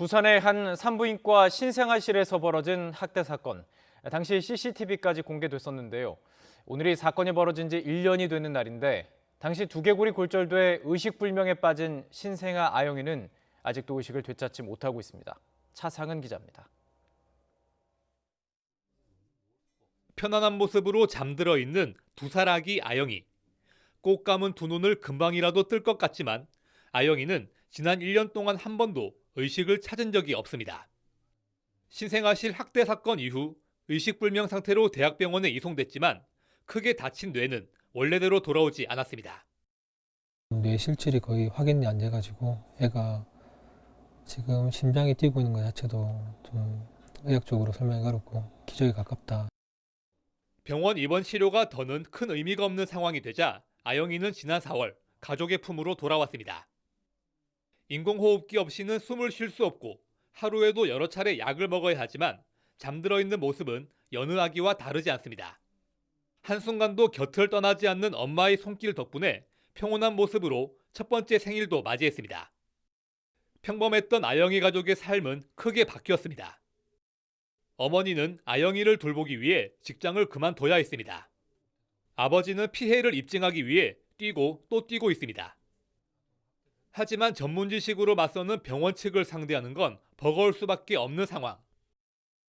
부산의 한 산부인과 신생아실에서 벌어진 학대 사건. 당시 CCTV까지 공개됐었는데요. 오늘이 사건이 벌어진 지 1년이 되는 날인데 당시 두개골이 골절돼 의식불명에 빠진 신생아 아영이는 아직도 의식을 되찾지 못하고 있습니다. 차상은 기자입니다. 편안한 모습으로 잠들어 있는 2살 아기 아영이. 꼭 감은 두 눈을 금방이라도 뜰 것 같지만 아영이는 지난 1년 동안 한 번도 의식을 찾은 적이 없습니다. 신생아실 학대 사건 이후 의식불명 상태로 대학병원에 이송됐지만 크게 다친 뇌는 원래대로 돌아오지 않았습니다. 뇌 실질이 거의 확인이 안 돼가지고 애가 지금 심장이 뛰고 있는 것 자체도 좀 의학적으로 설명이 어렵고 기적에 가깝다. 병원 입원 치료가 더는 큰 의미가 없는 상황이 되자 아영이는 지난 4월 가족의 품으로 돌아왔습니다. 인공호흡기 없이는 숨을 쉴 수 없고 하루에도 여러 차례 약을 먹어야 하지만 잠들어 있는 모습은 여느 아기와 다르지 않습니다. 한순간도 곁을 떠나지 않는 엄마의 손길 덕분에 평온한 모습으로 첫 번째 생일도 맞이했습니다. 평범했던 아영이 가족의 삶은 크게 바뀌었습니다. 어머니는 아영이를 돌보기 위해 직장을 그만둬야 했습니다. 아버지는 피해를 입증하기 위해 뛰고 또 뛰고 있습니다. 하지만 전문 지식으로 맞서는 병원 측을 상대하는 건 버거울 수밖에 없는 상황.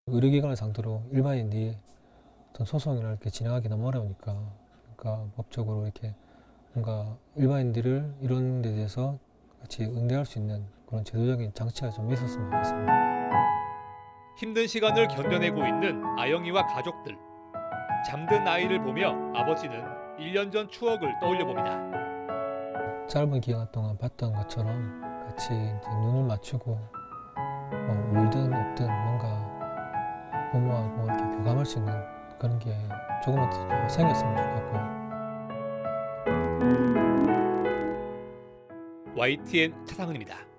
의료기관을 상대로 일반인들이 어떤 소송이나 이렇게 진행하기 너무 어려우니까, 그러니까 법적으로 이렇게 뭔가 일반인들을 이런 데 대해서 같이 응대할 수 있는 그런 제도적인 장치가 좀 있었으면 좋겠습니다. 힘든 시간을 견뎌내고 있는 아영이와 가족들. 잠든 아이를 보며 아버지는 1년 전 추억을 떠올려 봅니다. 짧은 기간 동안 봤던 것처럼 같이 이제 눈을 맞추고 울든 웃든 뭔가 부모하고 이렇게 교감할 수 있는 그런 게 조금은 더 생겼으면 좋겠고요. YTN 차상은입니다.